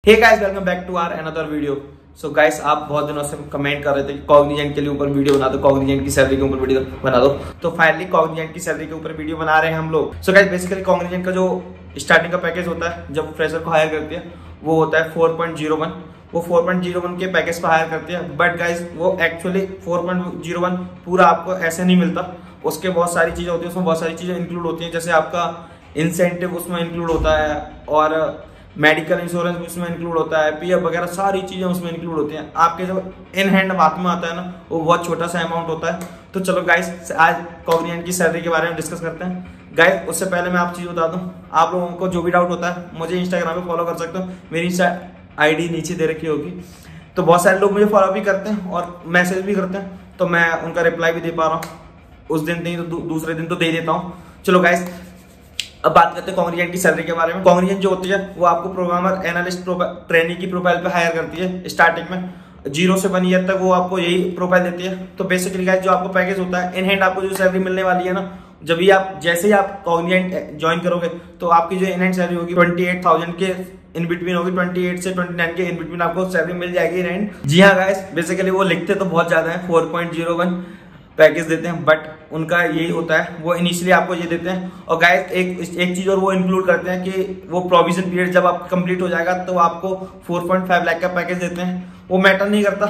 Hey guys, welcome back to our another video. So guys, आप बहुत दिनों से कमेंट कर रहे थे कि कॉग्निजेंट के लिए ऊपर वीडियो बना दो, कॉग्निजेंट की सैलरी के ऊपर वीडियो बना दो। तो फाइनली कॉग्निजेंट की सैलरी के ऊपर वीडियो बना रहे हैं हम लोग। सो गाइस, बेसिकली कॉग्निजेंट का जो स्टार्टिंग का पैकेज होता है जब फ्रेशर को हायर करती है वो होता है 4.01। वो 4.01 के पैकेज पर हायर करती है, बट गाइस वो एक्चुअली 4.01 पूरा आपको ऐसे नहीं मिलता। उसके बहुत सारी चीजें होती है, उसमें बहुत सारी चीजें इंक्लूड होती हैं, जैसे आपका इंसेंटिव उसमें इंक्लूड होता है और मेडिकल इंश्योरेंस भी उसमें इंक्लूड होता है, पीएफ वगैरह सारी चीजें उसमें इंक्लूड होती हैं। आपके जो इन हैंड हाथ में आता है ना वो बहुत छोटा सा अमाउंट होता है। तो चलो गाइस, आज कॉग्निजेंट की सैलरी के बारे में डिस्कस करते हैं। गाइस, उससे पहले मैं आप चीज बता दूं, आप लोगों को जो भी डाउट होता है मुझे इंस्टाग्राम पे फॉलो कर सकते हो, मेरी आईडी नीचे दे रखी होगी। तो बहुत सारे लोग मुझे फॉलो भी करते हैं और मैसेज भी करते हैं, तो मैं उनका रिप्लाई भी दे पा रहा हूँ। उस दिन नहीं तो दूसरे दिन तो दे देता हूँ। चलो गाइस, अब बात करते हैं कॉग्निजेंट की सैलरी के बारे में। कॉग्निजेंट जो होती है वो आपको प्रोग्रामर एनालिस्ट ट्रेनी की प्रोफाइल पे हायर करती है। स्टार्टिंग में 0 से 1 ईयर तक वो आपको यही प्रोफाइल देती है। तो बेसिकली गाइस, जो आपको पैकेज होता है इन हैंड आपको जो सैलरी मिलने वाली है ना, जब भी आप जैसे ही आप कॉग्निजेंट ज्वाइन करोगे तो आपकी जो इन हैंड सैलरी होगी 28,000 के इन बिटवीन होगी। 28 से 29 के इन बिटवीन आपको सैलरी मिल जाएगी इन हैंड। जी हाँ गाइस, बेसिकली वो लिखते तो बहुत ज्यादा है, 4.01 पैकेज देते हैं, बट उनका यही होता है, वो इनिशियली आपको ये देते हैं। और गाइस, एक चीज और वो इंक्लूड करते हैं कि वो प्रोविजन पीरियड जब आप कंप्लीट हो जाएगा तो आपको 4.5 लाख का पैकेज देते हैं। वो मैटर नहीं करता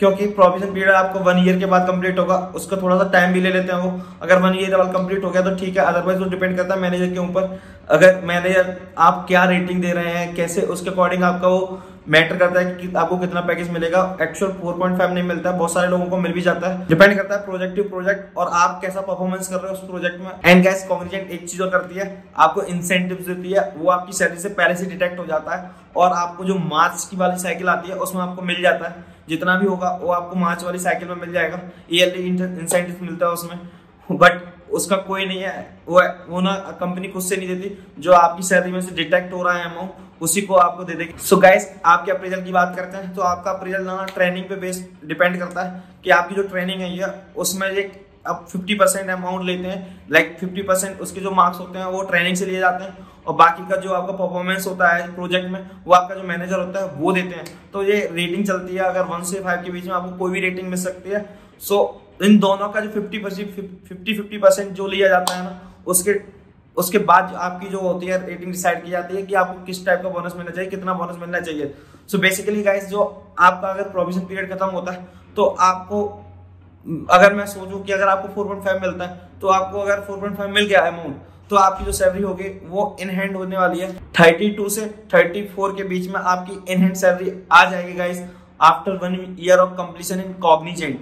क्योंकि प्रोविजन पीरियड आपको 1 ईयर के बाद कंप्लीट होगा, उसका थोड़ा सा टाइम भी ले लेते हैं वो। अगर 1 ईयर बाद कंप्लीट हो गया तो ठीक है, अदरवाइज वो डिपेंड करता है मैनेजर के ऊपर। अगर मैनेजर आप क्या रेटिंग दे रहे हैं, कैसे, उसके अकॉर्डिंग आपका वो मैटर करता है कि आपको कितना पैकेज मिलेगा। एक्चुअल 4.5 नहीं मिलता है, बहुत सारे लोगों को मिल भी जाता है। डिपेंड करता है प्रोजेक्ट और आप कैसा परफॉर्मेंस कर रहे हो उस प्रोजेक्ट में। एंड गाइस, कॉग्निजेंट एक चीज और करती है, आपको इंसेंटिव्स देती है। वो आपकी सैलरी से पहले से डिटेक्ट हो जाता है और आपको जो मार्च की वाली साइकिल आती है उसमें आपको मिल जाता है। जितना भी होगा वो आपको मार्च वाली साइकिल में मिल जाएगा। ईयरली इंसेंटिव मिलता है उसमें, बट उसका कोई नहीं है, वो ना कंपनी खुद से नहीं देती। जो आपकी सैलरी में से डिटेक्ट हो रहा है अमाउंट उसी को आपको दे देगी। सो गाइस, आपके अप्रेजल की बात करते हैं तो आपका अप्रेजल ना ट्रेनिंग पे बेस डिपेंड करता है कि आपकी जो ट्रेनिंग है ये उसमें एक अब 50% अमाउंट लेते हैं। लाइक 50% उसके जो मार्क्स होते हैं वो ट्रेनिंग से लिए जाते हैं और बाकी का जो आपका परफॉर्मेंस होता है प्रोजेक्ट में वो आपका जो मैनेजर होता है वो देते हैं। तो ये रेटिंग चलती है, अगर 1 से 5 के बीच में आपको कोई भी रेटिंग मिल सकती है। सो इन दोनों का जो 50% जो लिया जाता है ना, उसके बाद आपकी जो होती है रेटिंग डिसाइड की जाती है कि आपको किस टाइप का बोनस मिलना चाहिए, कितना बोनस मिलना चाहिए। सो बेसिकली गाइस, जो आपका अगर प्रोविजन पीरियड खत्म होता है तो आपको, अगर मैं सोचूं कि अगर आपको 4.5 मिलता है तो आपको अगर 4.5 मिल गया अमाउंट तो आपकी जो सैलरी होगी वो इन हैंड होने वाली है 32 से 34 के बीच में आपकी इन हैंड सैलरी आ जाएगी guys after 1 year of completion in Cognizant.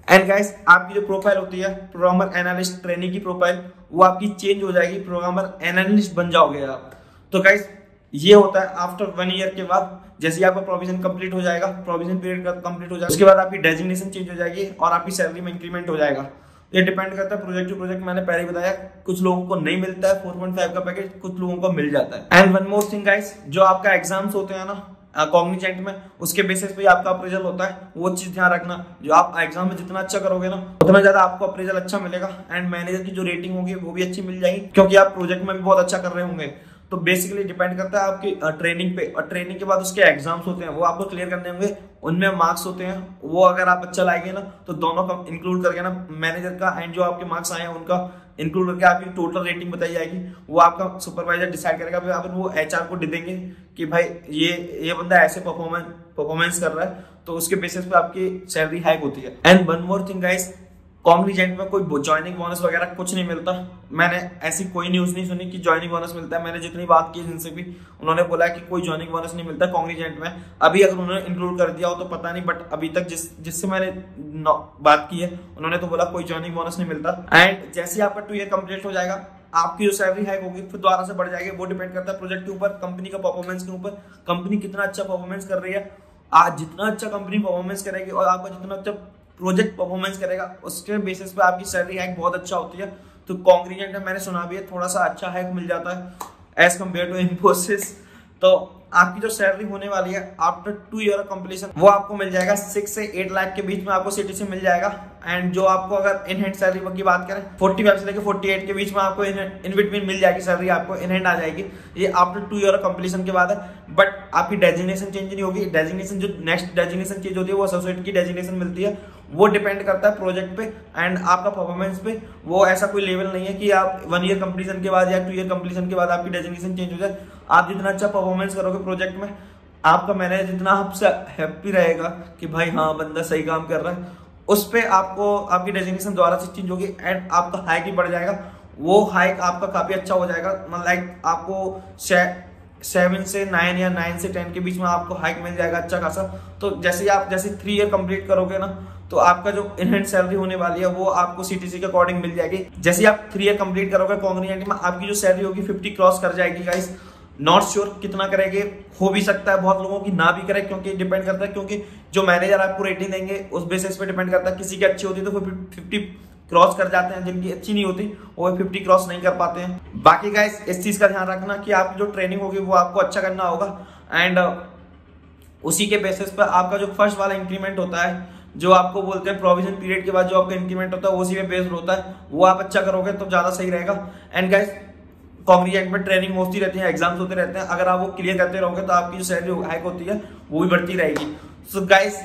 And guys, आपकी जो प्रोफाइल होती है प्रोग्रामर एनालिस्ट ट्रेनी की प्रोफाइल, वो आपकी चेंज हो जाएगी, प्रोग्रामर एनालिस्ट बन जाओगे आप। तो गाइस, ये होता है आफ्टर 1 ईयर के बाद, जैसे आपका प्रोविजन कंप्लीट हो जाएगा, प्रोविजन पीरियड कंप्लीट हो जाएगा, उसके बाद आपकी डेजिग्नेशन चेंज हो जाएगी और आपकी सैलरी में इंक्रीमेंट हो जाएगा। ये डिपेंड करता है प्रोजेक्ट टू प्रोजेक्ट। मैंने पहले ही बताया, कुछ लोगों को नहीं मिलता है 4.5 का पैकेज, कुछ लोगों को मिल जाता है। And one more thing guys, जो आपका एग्जाम्स होते हैं ना कॉग्निजेंट में, उसके बेसिस पे आपका अप्रेजल होता है। वो चीज ध्यान रखना, जो आप एग्जाम में जितना अच्छा करोगे ना उतना ज्यादा आपको अप्रेजल अच्छा मिलेगा एंड मैनेजर की जो रेटिंग होगी वो भी अच्छी मिल जाएगी, क्योंकि आप प्रोजेक्ट में भी बहुत अच्छा कर रहे होंगे। तो बेसिकली डिपेंड करता है आपकी ट्रेनिंग पे, और ट्रेनिंग के बाद उसके एग्जाम्स होते हैं वो आपको क्लियर करने होंगे, उनमें मार्क्स होते हैं। वो अगर आप अच्छा लाएंगे ना तो दोनों का इंक्लूड करके ना, मैनेजर का एंड जो आपके मार्क्स आए हैं उनका इंक्लूड करके आपकी टोटल रेटिंग बताई जाएगी। वो आपका सुपरवाइजर डिसाइड करेगा, फिर वो एचआर को देंगे कि भाई ये बंदा ऐसे परफॉर्मेंस कर रहा है, तो उसके बेसिस पे आपकी सैलरी हाइक होती है। And one more thing guys, Cognizant में कोई ज्वाइनिंग बोनस वगैरह कुछ नहीं मिलता। मैंने ऐसी कोई न्यूज नहीं सुनी कि ज्वाइनिंग बोनस मिलता है। मैंने जितनी बात की जिनसे भी, उन्होंने बोला कि कोई ज्वाइनिंग बोनस नहीं मिलता कॉग्निजेंट में। अभी अगर उन्होंने इंक्लूड कर दिया हो तो पता नहीं, बट अभी तक जिससे मैंने बात की है उन्होंने तो बोला कोई ज्वाइनिंग बोनस नहीं मिलता। एंड जैसे ही आपका 2 ईयर कंप्लीट हो जाएगा, आपकी जो सैलरी हाइक होगी फिर दोबारा से बढ़ जाएगी। वो डिपेंड करता है प्रोजेक्ट के ऊपर, कंपनी का परफॉर्मेंस के ऊपर, कंपनी कितना अच्छा परफॉर्मेंस कर रही है। आज जितना अच्छा कंपनी परफॉर्मेंस करेगी और आपका जितना अच्छा प्रोजेक्ट परफॉर्मेंस करेगा, उसके बेसिस पे आपकी सैलरी हाइक बहुत अच्छा होती है। तो कॉग्निजेंट में मैंने सुना भी है थोड़ा सा अच्छा हाइक मिल जाता है एज कम्पेयर टू इन्फोसिस। तो आपकी जो सैलरी होने वाली है आफ्टर 2 ईयर कंप्लीशन वो आपको मिल जाएगा 6 से 8 लाख के बीच में आपको सीटीसी मिल जाएगा। एंड जो आपको अगर इन हैंड सैलरी की बात करें 45 से लेकर 48 के बीच में आपको इन बिटवीन मिल जाएगी सैलरी, आपको इन हैंड आ जाएगी। ये आफ्टर 2 ईयर कंप्लीशन के बाद है, बट आपकी डेजिग्नेशन चेंज नहीं होगी। डेजिग्नेशन जो नेक्स्ट डेजिग्नेशन चेंज होती है वो एसोसिएट की डेजिग्नेशन मिलती है, वो डिपेंड करता है प्रोजेक्ट पे एंड आपका परफॉर्मेंस पे। वो ऐसा कोई लेवल नहीं है कि आप 1 ईयर कंप्लीशन के बाद या 2 ईयर कंप्लीशन के बाद आपकी डेजिग्नेशन चेंज हो जाए। आप जितना अच्छा परफॉर्मेंस करोगे प्रोजेक्ट में, आपका मैनेजर जितना आपसे हैप्पी रहेगा कि भाई हाँ बंदा सही काम कर रहा है, उस पे आपको आपकी डेजिग्नेशन दोबारा से चेंज होगी एंड आपका हाइक ही बढ़ जाएगा। वो हाइक आपका काफी अच्छा हो जाएगा, मतलब लाइक आपको 7 से 9 या 9 से 10 के बीच में आपको हाइक मिल जाएगा अच्छा खासा। तो जैसे 3 ईयर कंप्लीट करोगे ना, तो आपका जो इनहैंड सैलरी होने वाली है वो आपको सीटीसी के अकॉर्डिंग मिल जाएगी। जैसे आप 3 ईयर कंप्लीट करोगे कॉन्ग्रेंट में, आपकी जो सैलरी होगी 50 क्रॉस कर जाएगी गाइस। नॉट श्योर कितना करेंगे, हो भी सकता है बहुत लोगों की ना भी करे, क्योंकि डिपेंड करता है, क्योंकि जो मैनेजर आपको रेटिंग देंगे उस बेसिस पे डिपेंड करता है। किसी की अच्छी होती है तो 50 क्रॉस कर जाते हैं, जिनकी अच्छी नहीं होती वो 50 क्रॉस नहीं कर पाते हैं। बाकी गाइस इस चीज का ध्यान रखना कि आपकी जो ट्रेनिंग होगी वो आपको अच्छा करना होगा एंड उसी के बेसिस पर आपका जो फर्स्ट वाला इंक्रीमेंट होता है, जो आपको बोलते हैं प्रोविजन पीरियड के बाद जो आपका इंक्रीमेंट होता है, उसी पे बेस्ड होता है। वो आप अच्छा करोगे तो ज्यादा सही रहेगा। एंड गाइस कॉग्निजेंट में ट्रेनिंग होती रहती है, एग्जाम्स होते रहते हैं, अगर आप वो क्लियर करते रहोगे तो आपकी जो सैलरी हाइक होती है वो भी बढ़ती रहेगी। सो गाइस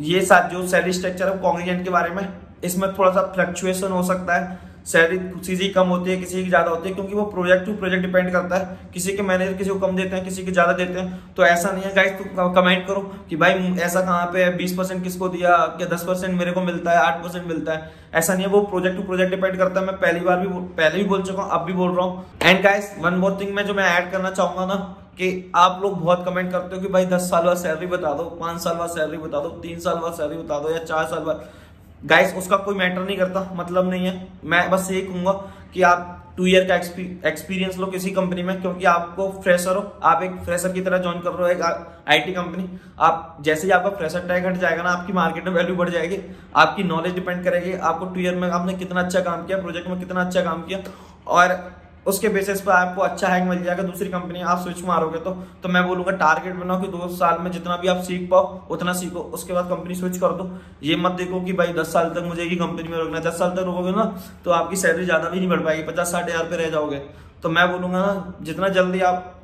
ये साथ जो सैलरी स्ट्रक्चर है कॉग्निजेंट के बारे में, इसमें थोड़ा सा फ्लक्चुएशन हो सकता है। सैलरी किसी की कम होती है, किसी की ज्यादा होती है, क्योंकि वो प्रोजेक्ट टू प्रोजेक्ट डिपेंड करता है। किसी के मैनेजर किसी को कम देते हैं, किसी के ज्यादा देते हैं। तो ऐसा नहीं है गाइस, तो कमेंट करो कि भाई ऐसा कहाँ पे 20% किसको दिया, क्या 10% मेरे को मिलता है, 8% मिलता है। ऐसा नहीं है, वो प्रोजेक्ट टू प्रोजेक्ट डिपेंड करता है। मैं पहले भी बोल चुका हूँ, अब भी बोल रहा हूँ। And guys one more thing मैं जो मैं ऐड करना चाहूंगा ना, कि आप लोग बहुत कमेंट करते हो कि भाई 10 साल बाद सैलरी बता दो, 5 साल बाद सैलरी बता दो, 3 साल बाद सैलरी बता दो या 4 साल बाद। गाइस उसका कोई मैटर नहीं करता, मतलब नहीं है। मैं बस यही कहूंगा कि आप 2 ईयर का एक्सपीरियंस लो किसी कंपनी में, क्योंकि आपको फ्रेशर हो, आप एक फ्रेशर की तरह ज्वाइन कर रहे हो एक आईटी कंपनी। आप जैसे ही आपका फ्रेशर टैग हट जाएगा ना, आपकी मार्केट में वैल्यू बढ़ जाएगी। आपकी नॉलेज डिपेंड करेगी आपको 2 ईयर में आपने कितना अच्छा काम किया, प्रोजेक्ट में कितना अच्छा काम किया, और उसके बेसिस पर आपको अच्छा हैक मिल जाएगा। दूसरी कंपनी आप स्विच मारोगे तो मैं बोलूंगा टारगेट बनाओ कि 2 साल में जितना भी आप सीख पाओ उतना सीखो, उसके बाद कंपनी स्विच कर दो। ये मत देखो कि भाई 10 साल तक मुझे एक ही कंपनी में रुकना है। 10 साल तक रुकोगे ना तो आपकी सैलरी ज्यादा भी नहीं बढ़ पाएगी, 50-60 हजार पे रह जाओगे। तो मैं बोलूंगा ना, जितना जल्दी आप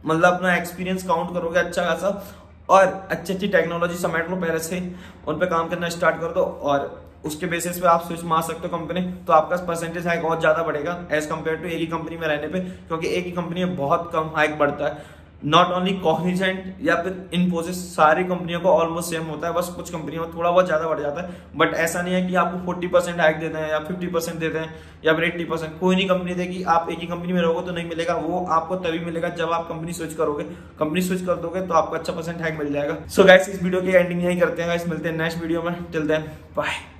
मतलब अपना एक्सपीरियंस काउंट करोगे अच्छा खासा, और अच्छी टेक्नोलॉजी समेट लो पहले से, उन पे काम करना स्टार्ट कर दो, और उसके बेसिस पे आप स्विच मार सकते हो कंपनी। तो आपका परसेंटेज हाइक बहुत ज्यादा बढ़ेगा एज कम्पेयर टू एक ही कंपनी में रहने पे, क्योंकि एक ही कंपनी में बहुत कम हाइक बढ़ता है। नॉट ओनली कॉग्निजेंट या फिर इन्फोसिस, सारी कंपनियों को ऑलमोस्ट सेम होता है, बस कुछ कंपनियों में थोड़ा बहुत ज्यादा बढ़ जाता है। बट ऐसा नहीं है कि आपको 40% हाइक देते हैं या 50% देते हैं या फिर 80%। कोई नहीं कंपनी देगी। आप एक ही कंपनी में रहोगे तो नहीं मिलेगा, वो आपको तभी मिलेगा जब आप कंपनी स्विच करोगे। कंपनी स्विच कर दोगे तो आपको अच्छा % हाइक मिल जाएगा। सो गाइस इस वीडियो की एंडिंग यही करते हैं गाइस, मिलते हैं नेक्स्ट वीडियो में। Till then bye.